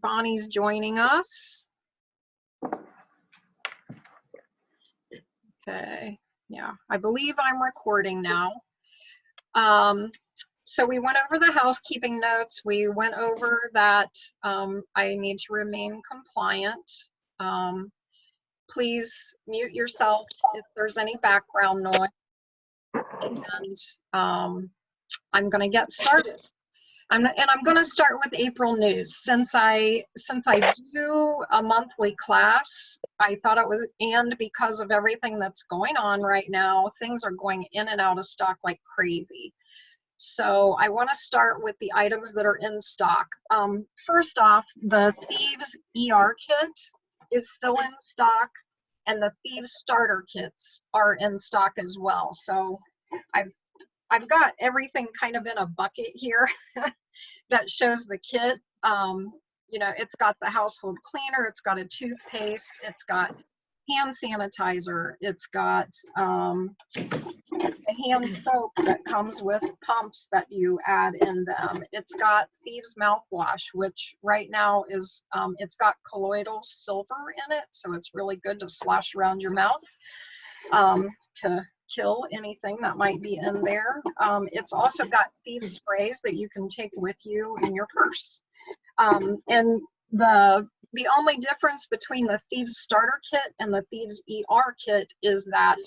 Bonnie's joining us. Okay, yeah, I believe I'm recording now. So we went over the housekeeping notes. We went over that I need to remain compliant. Please mute yourself if there's any background noise. And I'm going to get started. I'm going to start with April news. Since I do a monthly class, I thought it was, and because of everything that's going on right now, things are going in and out of stock like crazy. So I want to start with the items that are in stock. First off, the Thieves ER kit is still in stock, and the Thieves starter kits are in stock as well. So I've got everything kind of in a bucket here that shows the kit. You know, it's got the household cleaner, it's got a toothpaste, it's got hand sanitizer, it's got a hand soap that comes with pumps that you add in them. It's got Thieves mouthwash, which right now is, it's got colloidal silver in it, so it's really good to slosh around your mouth to kill anything that might be in there. It's also got Thieves sprays that you can take with you in your purse. And the only difference between the Thieves starter kit and the Thieves ER kit is that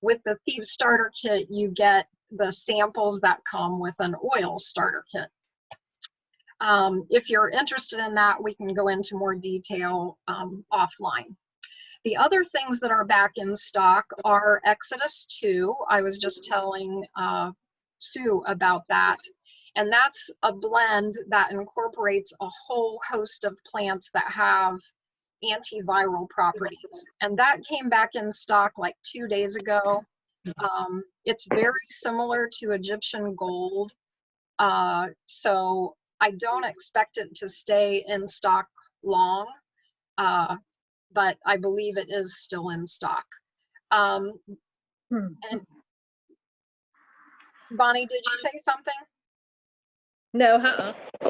with the Thieves starter kit, you get the samples that come with an oil starter kit. If you're interested in that, we can go into more detail offline. The other things that are back in stock are Exodus 2. I was just telling Sue about that. And that's a blend that incorporates a whole host of plants that have antiviral properties. And that came back in stock like 2 days ago. It's very similar to Egyptian gold. So I don't expect it to stay in stock long. But I believe it is still in stock. And Bonnie, did you say something? No,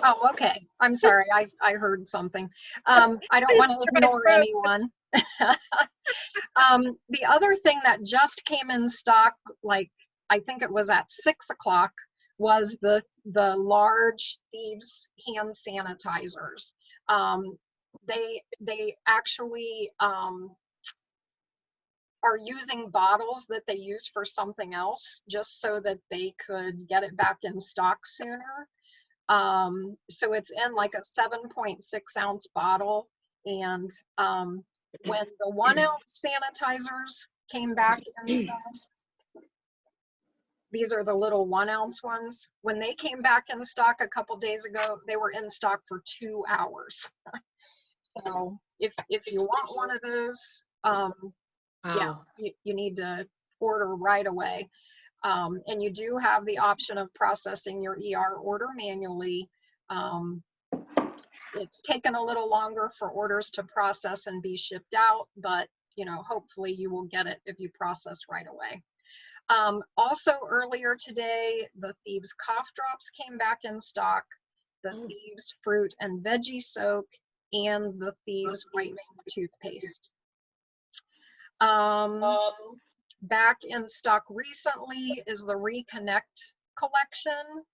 Oh, okay. I'm sorry. I heard something. I don't want to ignore anyone. The other thing that just came in stock, like I think it was at 6 o'clock, was the large Thieves hand sanitizers. They actually are using bottles that they use for something else just so that they could get it back in stock sooner. So it's in like a 7.6 ounce bottle. And when the 1 ounce sanitizers came back in stock, these are the little 1 ounce ones. When they came back in stock a couple days ago, they were in stock for 2 hours. So if you want one of those, wow. Yeah, you need to order right away. And you do have the option of processing your ER order manually. It's taken a little longer for orders to process and be shipped out, but you know, hopefully you will get it if you process right away. Also earlier today, the Thieves cough drops came back in stock, the Thieves fruit and veggie soak, and the Thieves whitening toothpaste. Back in stock recently is the Reconnect collection,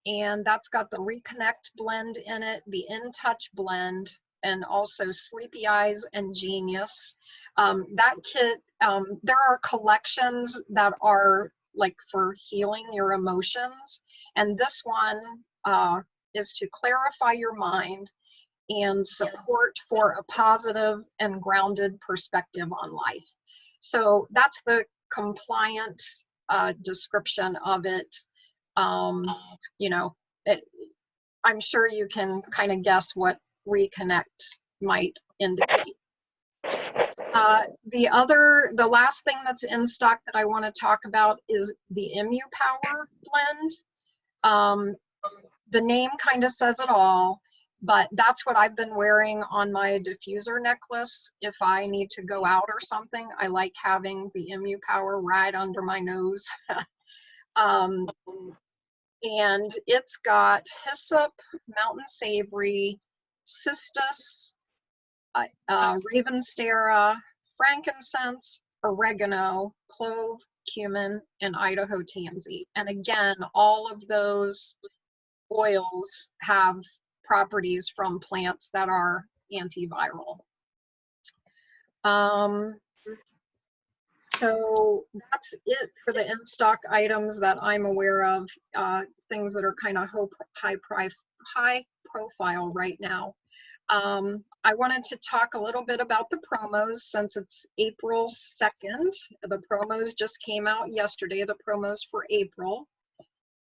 and that's got the Reconnect blend in it, the In Touch blend, and also Sleepy Eyes and Genius. That kit, there are collections that are like for healing your emotions, and this one is to clarify your mind and support for a positive and grounded perspective on life. So that's the compliant description of it. You know, I'm sure you can kind of guess what Reconnect might indicate. The last thing that's in stock that I want to talk about is the ImmuPower blend. The name kind of says it all, but that's what I've been wearing on my diffuser necklace. If I need to go out or something, I like having the ImmuPower right under my nose. And it's got hyssop, mountain savory, cistus, ravenstera, frankincense, oregano, clove, cumin, and Idaho tansy. And again, all of those oils have properties from plants that are antiviral. So that's it for the in-stock items that I'm aware of, things that are kind of high profile right now. I wanted to talk a little bit about the promos since it's April 2nd. The promos just came out yesterday, the promos for April.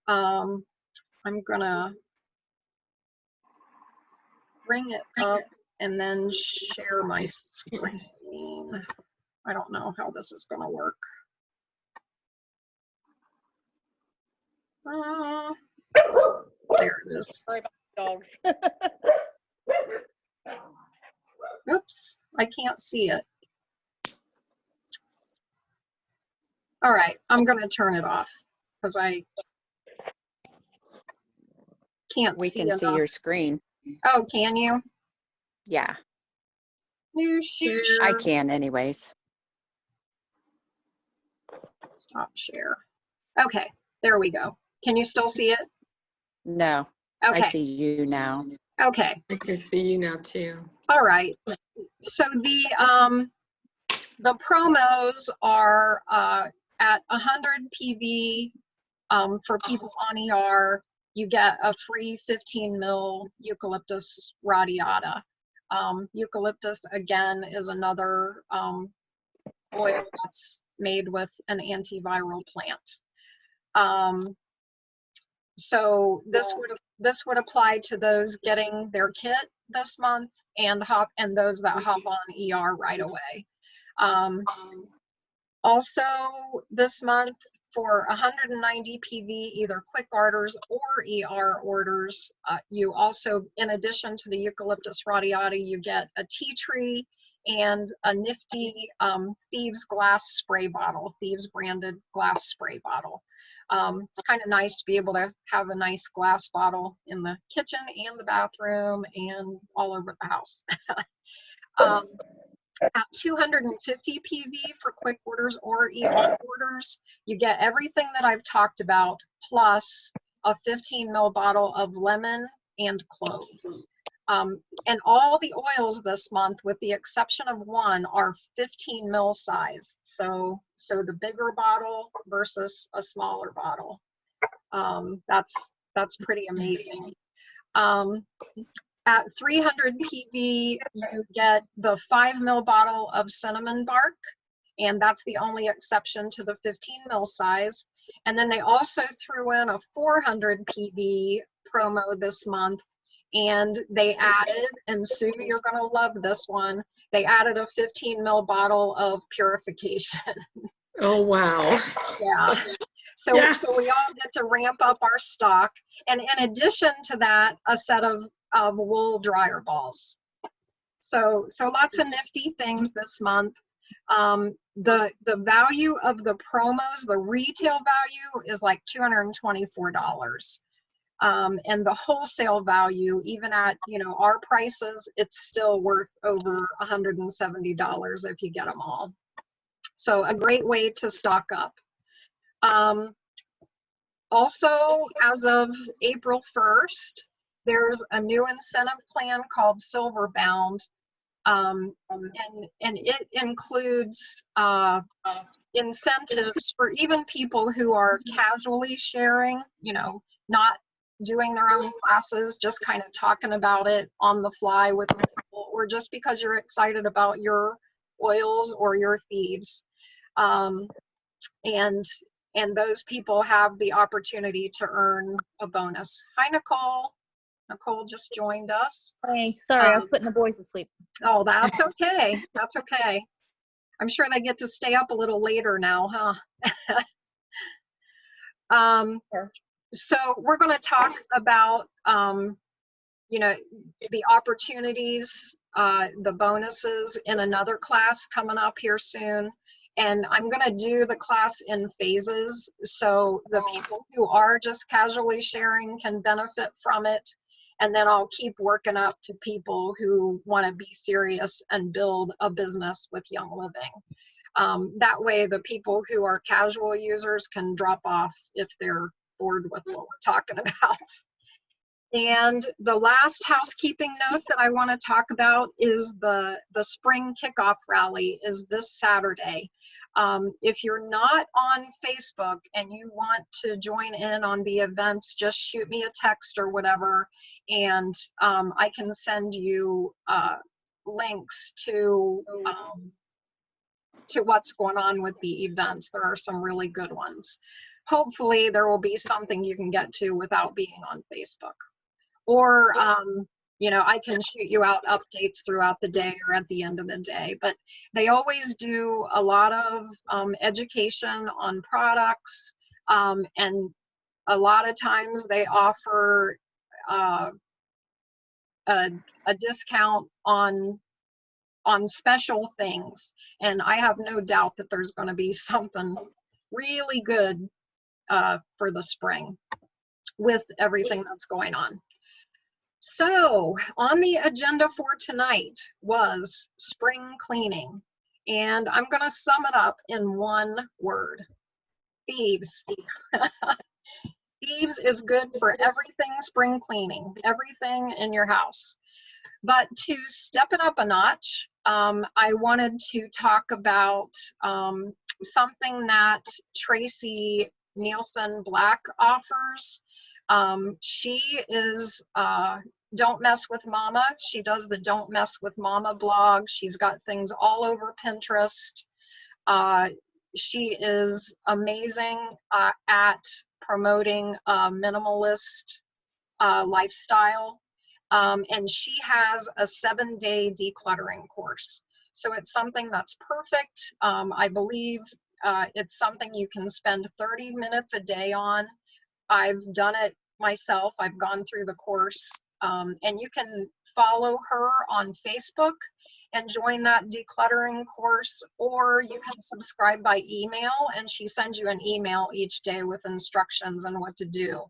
I'm gonna bring it up and then share my screen. I don't know how this is gonna work. There it is. Sorry about the dogs. Oops, I can't see it. All right, I'm gonna turn it off because I can't We see can see enough. your screen. Oh, can you? Yeah, New share. I can anyways. Stop share. Okay, there we go. Can you still see it? No, Okay. I see you now. Okay. I can see you now too. All right. So the promos are at 100 PV for people on ER. You get a free 15 mil eucalyptus radiata. Eucalyptus again is another oil that's made with an antiviral plant. So this would apply to those getting their kit this month and those that hop on ER right away. Also this month for 190 PV, either quick orders or ER orders, you also, in addition to the eucalyptus radiata, you get a tea tree and a nifty Thieves glass spray bottle, Thieves branded glass spray bottle. It's kind of nice to be able to have a nice glass bottle in the kitchen and the bathroom and all over the house. At 250 PV for quick orders or ER orders, you get everything that I've talked about, plus a 15 ml bottle of lemon and clove. And all the oils this month, with the exception of one, are 15 ml size. So the bigger bottle versus a smaller bottle. That's pretty amazing. At 300 PV, you get the 5 ml bottle of cinnamon bark, and that's the only exception to the 15 ml size. And then they also threw in a 400 PV promo this month, and they added, and Sue, you're gonna love this one, they added a 15 ml bottle of purification. Oh, wow. Yeah. So, Yes. so we all get to ramp up our stock. And in addition to that, a set of wool dryer balls. So lots of nifty things this month. The value of the promos, the retail value is like $224. And the wholesale value, even at, you know, our prices, it's still worth over $170 if you get them all. So a great way to stock up. Also, as of April 1st, there's a new incentive plan called Silverbound, and it includes incentives for even people who are casually sharing, you know, not doing their own classes, just kind of talking about it on the fly with people, or just because you're excited about your oils or your thieves. And those people have the opportunity to earn a bonus. Hi, Nicole. Nicole just joined us. Hey, sorry, I was putting the boys to sleep. Oh, that's okay. That's okay. I'm sure they get to stay up a little later now, huh? Sure. So we're going to talk about, you know, the opportunities, the bonuses in another class coming up here soon. And I'm going to do the class in phases, so the people who are just casually sharing can benefit from it. And then I'll keep working up to people who want to be serious and build a business with Young Living. That way, the people who are casual users can drop off if they're bored with what we're talking about. And the last housekeeping note that I want to talk about is the spring kickoff rally is this Saturday. If you're not on Facebook and you want to join in on the events, just shoot me a text or whatever, and I can send you links to what's going on with the events. There are some really good ones. Hopefully there will be something you can get to without being on Facebook. Or, you know, I can shoot you out updates throughout the day or at the end of the day. But they always do a lot of education on products, and a lot of times they offer a discount on special things. And I have no doubt that there's going to be something really good for the spring with everything that's going on. So on the agenda for tonight was spring cleaning, and I'm going to sum it up in one word: thieves. Thieves is good for everything spring cleaning, everything in your house. But to step it up a notch, I wanted to talk about something that Tracy Nielsen Black offers. She is Don't Mess with Mama. She does the Don't Mess with Mama blog. She's got things all over Pinterest. She is amazing at promoting a minimalist lifestyle. And she has a 7-day decluttering course. So it's something that's perfect. I believe it's something you can spend 30 minutes a day on. I've done it myself. I've gone through the course, and you can follow her on Facebook and join that decluttering course, or you can subscribe by email, and she sends you an email each day with instructions on what to do.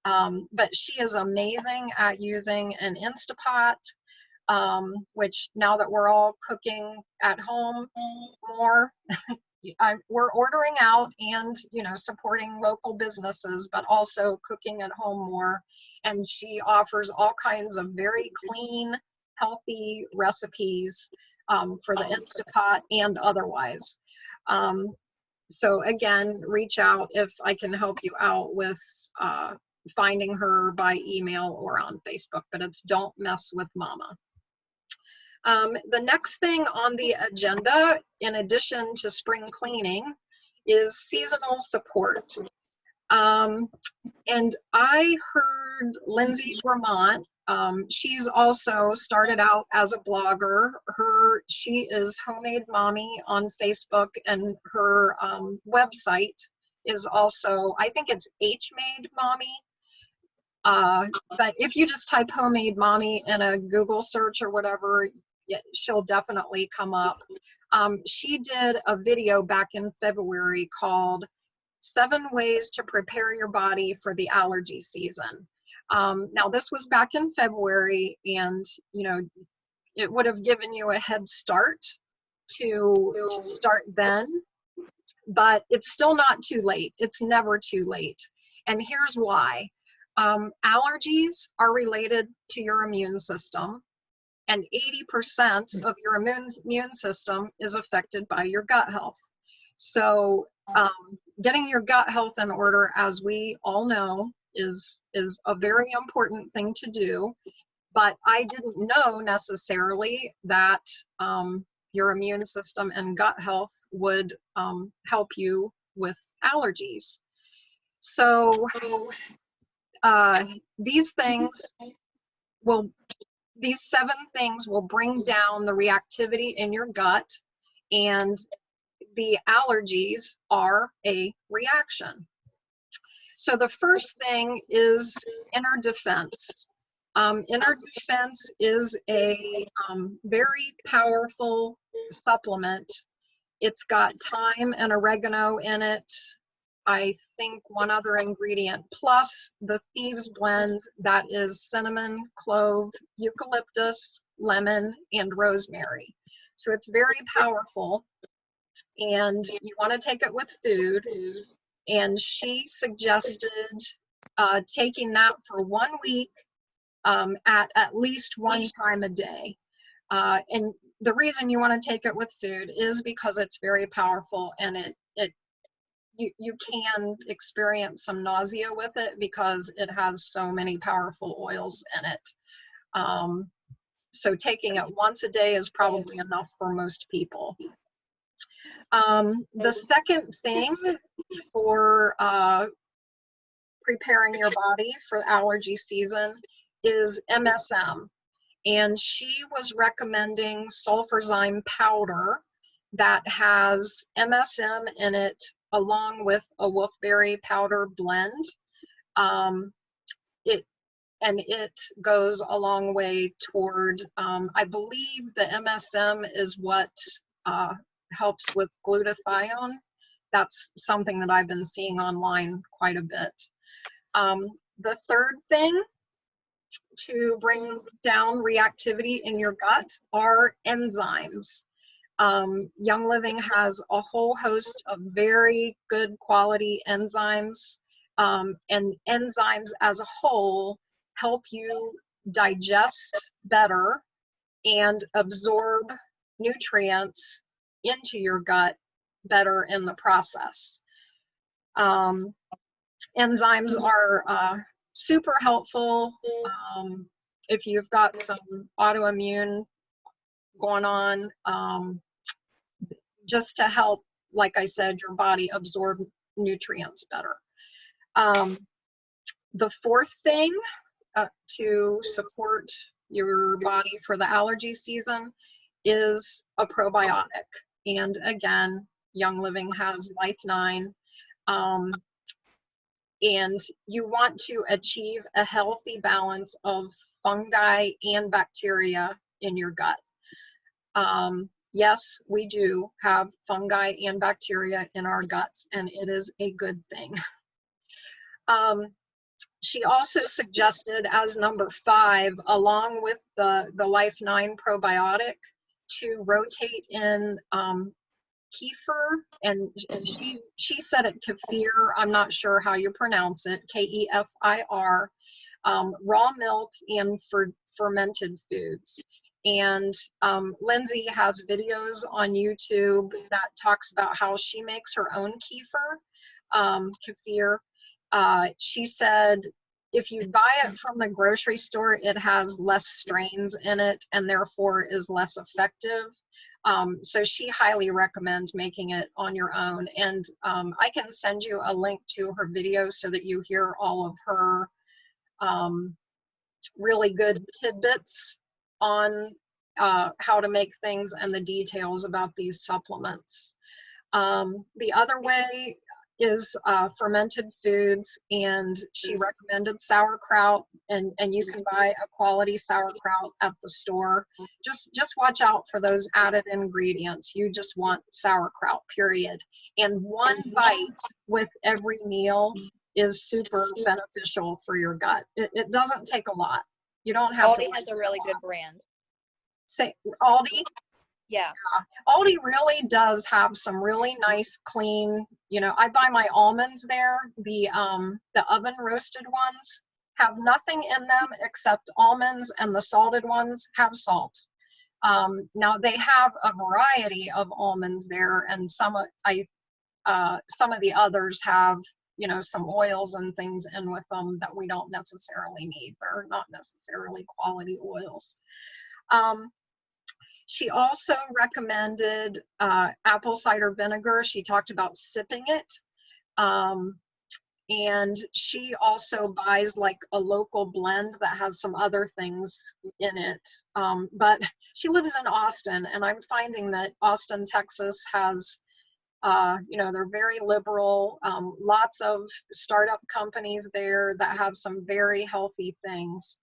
But she is amazing at using an Instapot, which now that we're all cooking at home more, we're ordering out and, you know, supporting local businesses, but also cooking at home more. And she offers all kinds of very clean, healthy recipes for the Instapot and otherwise. So again, reach out if I can help you out with finding her by email or on Facebook, but it's Don't Mess with Mama. The next thing on the agenda, in addition to spring cleaning, is seasonal support. And I heard Lindsay Vermont, she's also started out as a blogger. She is Homemade Mommy on Facebook, and her website is also, I think it's H-Made Mommy. But if you just type Homemade Mommy in a Google search or whatever, she'll definitely come up. She did a video back in February called 7 Ways to Prepare Your Body for the Allergy Season. Now this was back in February, and you know, it would have given you a head start to start then, but it's still not too late. It's never too late. And here's why. Allergies are related to your immune system, and 80% of your immune system is affected by your gut health. So getting your gut health in order, as we all know, is a very important thing to do. But I didn't know necessarily that your immune system and gut health would help you with allergies. So these 7 things will bring down the reactivity in your gut, and the allergies are a reaction. So the first thing is inner defense. Inner defense is a very powerful supplement. It's got thyme and oregano in it. I think one other ingredient, plus the Thieves Blend that is cinnamon, clove, eucalyptus, lemon, and rosemary. So it's very powerful, and you want to take it with food. And she suggested taking that for 1 week at least one time a day. And the reason you want to take it with food is because it's very powerful, and you can experience some nausea with it because it has so many powerful oils in it. So taking it once a day is probably enough for most people. The second thing for preparing your body for allergy season is MSM. And she was recommending sulfurzyme powder that has MSM in it along with a wolfberry powder blend. It goes a long way toward, I believe the MSM is what helps with glutathione. That's something that I've been seeing online quite a bit. The third thing to bring down reactivity in your gut are enzymes. Young Living has a whole host of very good quality enzymes, and enzymes as a whole help you digest better and absorb nutrients into your gut better in the process. Enzymes are super helpful if you've got some autoimmune going on, just to help, like I said, your body absorb nutrients better. The fourth thing to support your body for the allergy season is a probiotic. And again, Young Living has Life 9. And you want to achieve a healthy balance of fungi and bacteria in your gut. Yes, we do have fungi and bacteria in our guts, and it is a good thing. She also suggested as number 5, along with the Life 9 probiotic, to rotate in kefir, and she said it kefir. I'm not sure how you pronounce it, Kefir, raw milk and fermented foods. And Lindsay has videos on YouTube that talks about how she makes her own kefir. She said if you buy it from the grocery store, it has less strains in it and therefore is less effective. So she highly recommends making it on your own. And I can send you a link to her video so that you hear all of her really good tidbits on how to make things and the details about these supplements. The other way is fermented foods, and she recommended sauerkraut, and you can buy a quality sauerkraut at the store. Just watch out for those added ingredients. You just want sauerkraut, period. And 1 bite with every meal is super beneficial for your gut. It doesn't take a lot. You don't have to. Aldi has a really good brand. Say Aldi? Yeah. Aldi really does have some really nice, clean, I buy my almonds there. The oven roasted ones have nothing in them except almonds, and the salted ones have salt. Now they have a variety of almonds there, and some of the others have, some oils and things in with them that we don't necessarily need. They're not necessarily quality oils. She also recommended apple cider vinegar. She talked about sipping it. And she also buys like a local blend that has some other things in it. But she lives in Austin, and I'm finding that Austin, Texas has, they're very liberal, lots of startup companies there that have some very healthy things.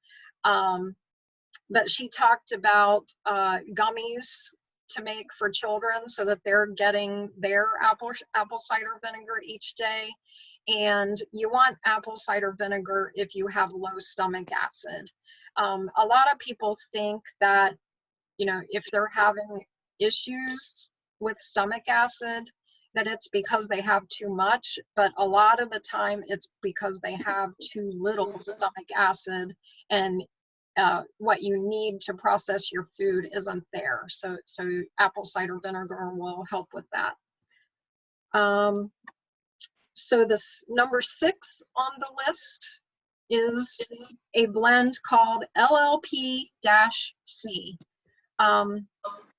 But she talked about gummies to make for children so that they're getting their apple cider vinegar each day. And you want apple cider vinegar if you have low stomach acid. A lot of people think that, you know, if they're having issues with stomach acid, that it's because they have too much, but a lot of the time it's because they have too little stomach acid, and what you need to process your food isn't there. So apple cider vinegar will help with that. So this number 6 on the list is a blend called LLP-C.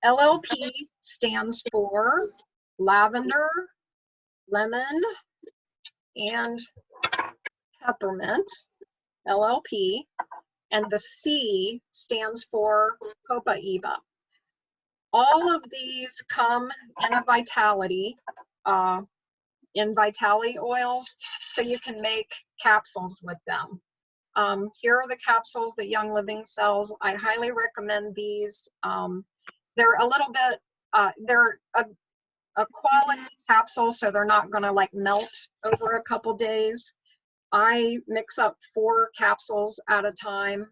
LLP stands for lavender, lemon, and peppermint, LLP, and the C stands for copaiba. All of these come in a vitality, in vitality oils, so you can make capsules with them. Here are the capsules that Young Living sells. I highly recommend these. They're a little bit, they're a quality capsule, so they're not gonna like melt over a couple days. I mix up 4 capsules at a time.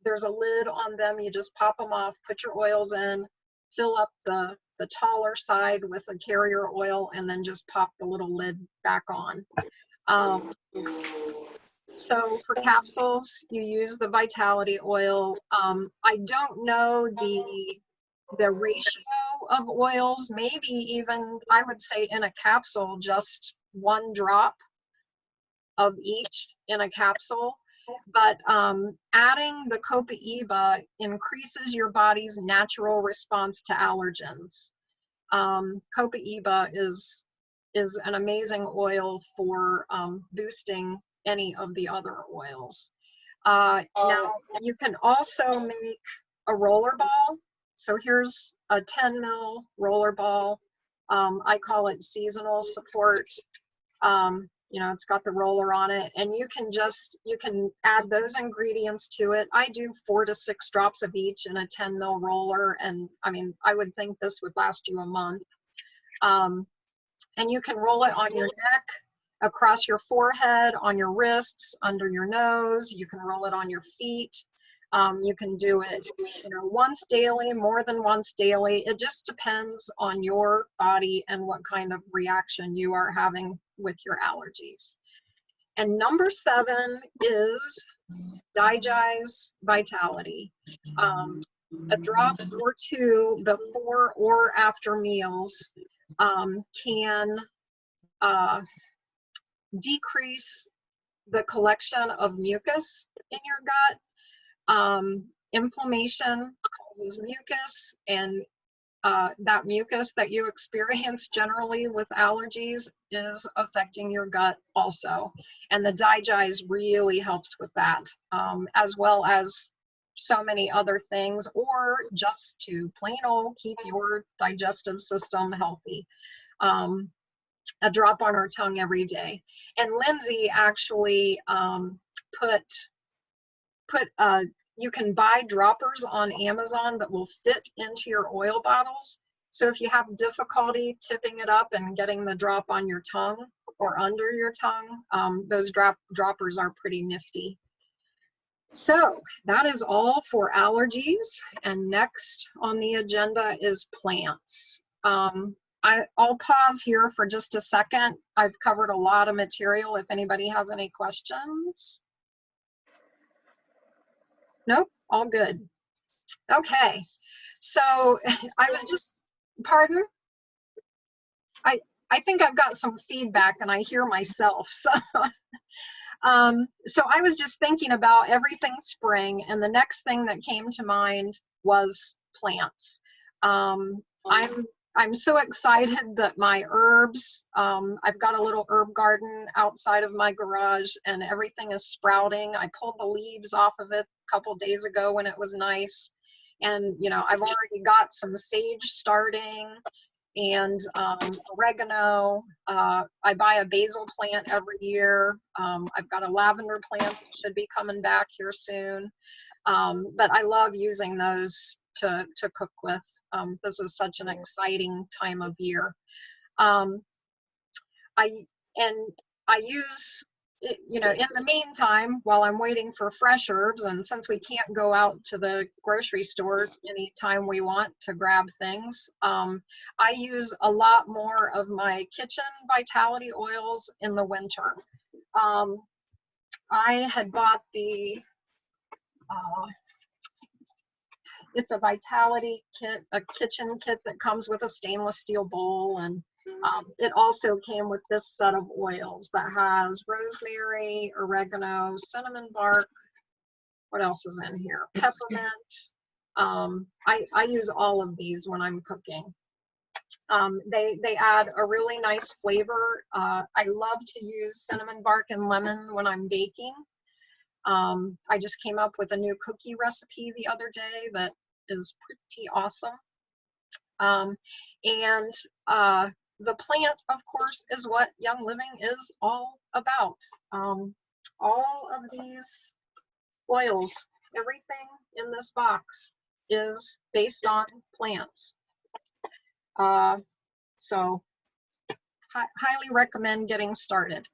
There's a lid on them. You just pop them off, put your oils in, fill up the taller side with a carrier oil, and then just pop the little lid back on. So for capsules, you use the vitality oil. I don't know the ratio of oils, maybe even, I would say in a capsule, just 1 drop of each in a capsule. But adding the copaiba increases your body's natural response to allergens. Copaiba is an amazing oil for boosting any of the other oils. Now, you can also make a roller ball. So here's a 10 ml roller ball. I call it seasonal support. You know, it's got the roller on it, and you can add those ingredients to it. I do 4 to 6 drops of each in a 10 ml roller, and I mean, I would think this would last you a month. And you can roll it on your neck, across your forehead, on your wrists, under your nose. You can roll it on your feet. You can do it, you know, once daily, more than once daily. It just depends on your body and what kind of reaction you are having with your allergies. And number 7 is Digize Vitality. A drop or 2 before or after meals can decrease the collection of mucus in your gut. Inflammation causes mucus, and that mucus that you experience generally with allergies is affecting your gut also. And the Digize really helps with that, as well as so many other things, or just to plain old keep your digestive system healthy. A drop on her tongue every day. And Lindsay actually you can buy droppers on Amazon that will fit into your oil bottles. So if you have difficulty tipping it up and getting the drop on your tongue or under your tongue, those droppers are pretty nifty. So that is all for allergies. And next on the agenda is plants. I'll pause here for just a second. I've covered a lot of material. If anybody has any questions. Nope, all good. Okay, so I was just, pardon? I think I've got some feedback and I hear myself. So, so I was just thinking about everything spring, and the next thing that came to mind was plants. I'm so excited that my herbs, I've got a little herb garden outside of my garage, and everything is sprouting. I pulled the leaves off of it a couple days ago when it was nice. And, you know, I've already got some sage starting and oregano. I buy a basil plant every year. I've got a lavender plant that should be coming back here soon. But I love using those to cook with. This is such an exciting time of year. Um, I use, you know, in the meantime, while I'm waiting for fresh herbs, and since we can't go out to the grocery store anytime we want to grab things, I use a lot more of my kitchen vitality oils in the winter. I had bought the, it's a vitality kit, a kitchen kit that comes with a stainless steel bowl, and it also came with this set of oils that has rosemary, oregano, cinnamon bark. What else is in here? Peppermint. I use all of these when I'm cooking. They add a really nice flavor. I love to use cinnamon bark and lemon when I'm baking. I just came up with a new cookie recipe the other day that is pretty awesome. The plant, of course, is what Young Living is all about. All of these oils, everything in this box is based on plants. So highly recommend getting started.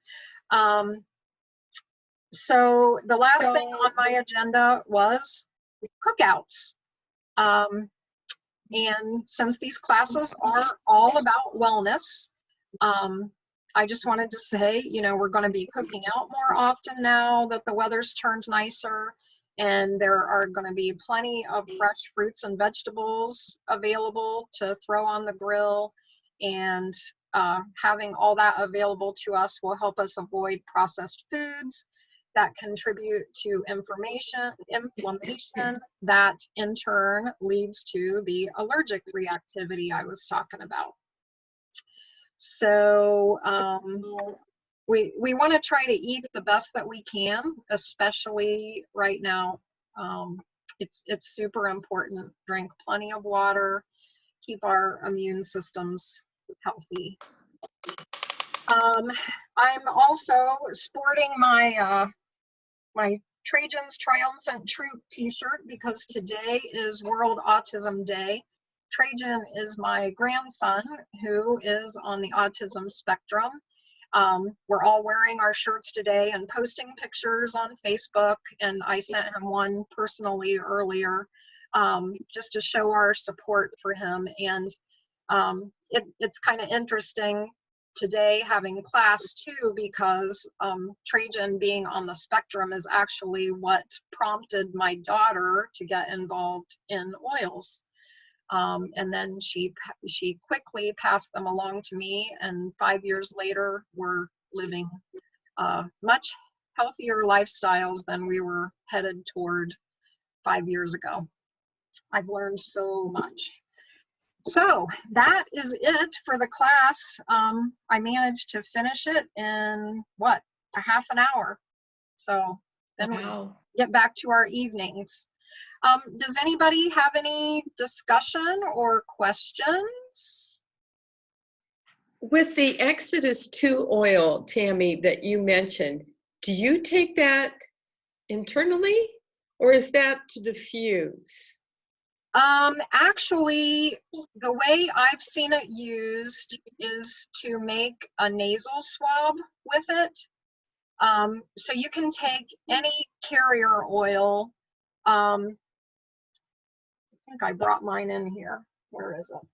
So the last thing on my agenda was cookouts. And since these classes are all about wellness, I just wanted to say, you know, we're going to be cooking out more often now that the weather's turned nicer, and there are going to be plenty of fresh fruits and vegetables available to throw on the grill, and having all that available to us will help us avoid processed foods that contribute to inflammation that in turn leads to the allergic reactivity I was talking about. So we want to try to eat the best that we can, especially right now. It's super important. Drink plenty of water, keep our immune systems healthy. I'm also sporting my my Trajan's Triumphant Troop t-shirt because today is World Autism Day. Trajan is my grandson who is on the autism spectrum. We're all wearing our shirts today and posting pictures on Facebook, and I sent him one personally earlier just to show our support for him. And it's kind of interesting today having class too, because Trajan being on the spectrum is actually what prompted my daughter to get involved in oils. And then she quickly passed them along to me, and 5 years later we're living much healthier lifestyles than we were headed toward 5 years ago. I've learned so much. So that is it for the class. I managed to finish it in what, a half an hour. So then we get back to our evenings. Does anybody have any discussion or questions? With the Exodus 2 oil, Tammy, that you mentioned, do you take that internally or is that to diffuse? Actually, the way I've seen it used is to make a nasal swab with it. So you can take any carrier oil. I think I brought mine in here. Where is it?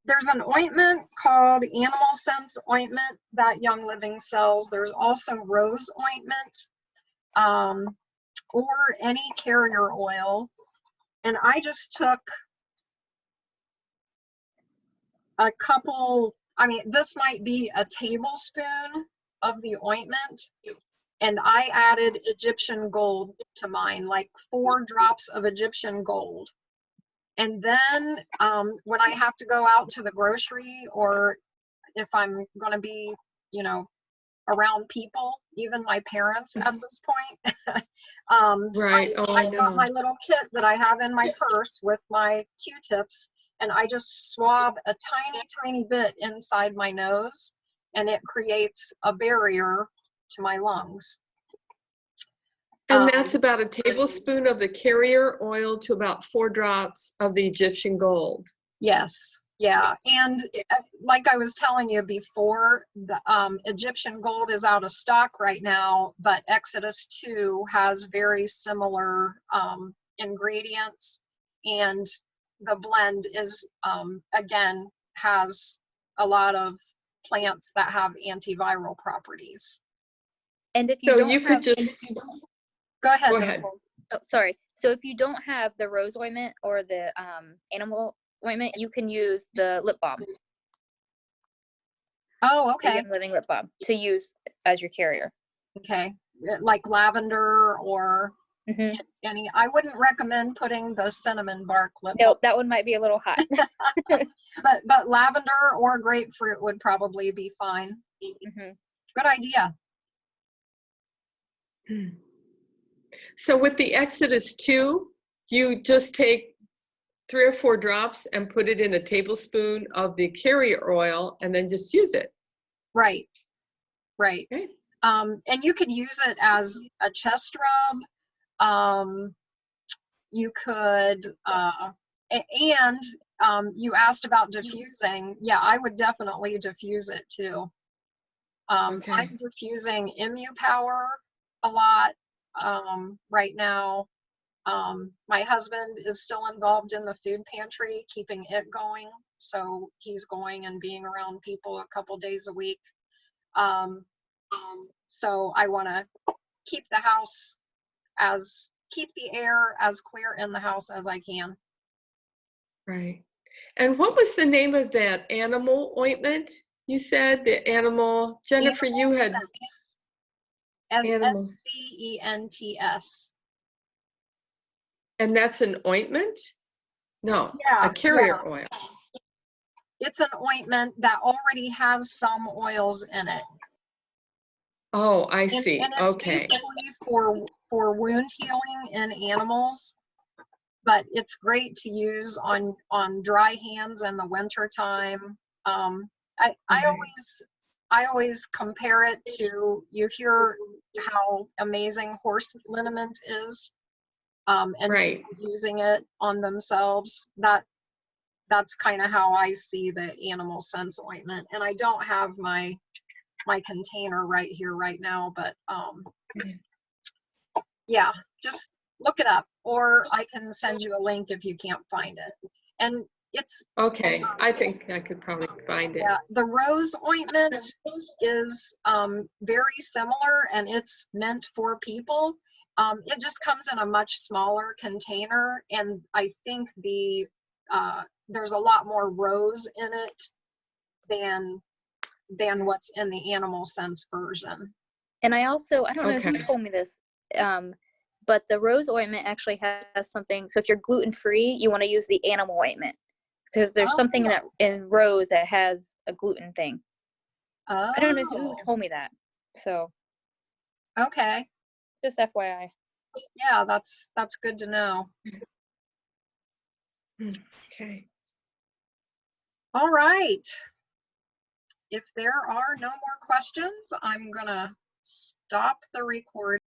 There's an ointment called Animal Sense ointment that Young Living sells. There's also rose ointment. Or any carrier oil, and I just took a couple, I mean, this might be a tablespoon of the ointment, and I added Egyptian gold to mine, like 4 drops of Egyptian gold. And then when I have to go out to the grocery, or if I'm going to be, you know, around people, even my parents at this point. Right. I got my little kit that I have in my purse with my Q-tips, and I just swab a tiny bit inside my nose, and it creates a barrier to my lungs. And that's about a tablespoon of the carrier oil to about 4 drops of the Egyptian gold. Yes, yeah. And like I was telling you before, the Egyptian gold is out of stock right now, but Exodus 2 has very similar ingredients. And the blend is, again, has a lot of plants that have antiviral properties. And if you So don't you have, could just, Go ahead. Go ahead. Nicole. oh, sorry. So if you don't have the rose ointment or the animal ointment, you can use the lip balm, Oh, the okay. Young Living lip balm to use as your carrier. Okay. Like lavender or Hmm. any, I wouldn't recommend putting the cinnamon bark lip Nope, that one might be a little hot. but lavender or grapefruit would probably be fine. Hmm. Good idea. so with the Exodus 2, you just take 3 or 4 drops and put it in a tablespoon of the carrier oil and then just use it. Right. Right. Okay. And you could use it as a chest rub. You could, and you asked about diffusing. Yeah, I would definitely diffuse it too. Okay. I'm diffusing Power a lot right now. My husband is still involved in the food pantry, keeping it going. So he's going and being around people a couple days a week. So I want to keep the house keep the air as clear in the house as I can. Right. And what was the name of that animal ointment? You said the animal, Jennifer, you Animal had Scents. Animal. SCENTS. and that's an ointment? No, Yeah, a carrier oil. it's an ointment that already has some oils in it. Oh, I And, see. and it's Okay. basically for wound healing in animals, but it's great to use on dry hands in the winter time. I always compare it to, you hear how amazing horse liniment is, and Right. people using it on themselves. That's kind of how I see the Animal Sense ointment. And I don't have my container right here right now, but yeah, just look it up, or I can send you a link if you can't find it. And it's Okay. I think I could probably find it. yeah, the rose ointment is very similar, and it's meant for people. It just comes in a much smaller container, and I think there's a lot more rose in it than what's in the Animal Sense version. And I don't know who Okay. told me this, but the rose ointment actually has something. So if you're gluten free, you want to use the animal ointment because there's something that in rose that has a gluten thing. Oh, I don't know who told me that. So okay. just FYI. Yeah, that's good to know. Okay. All right. If there are no more questions, I'm gonna stop the recording.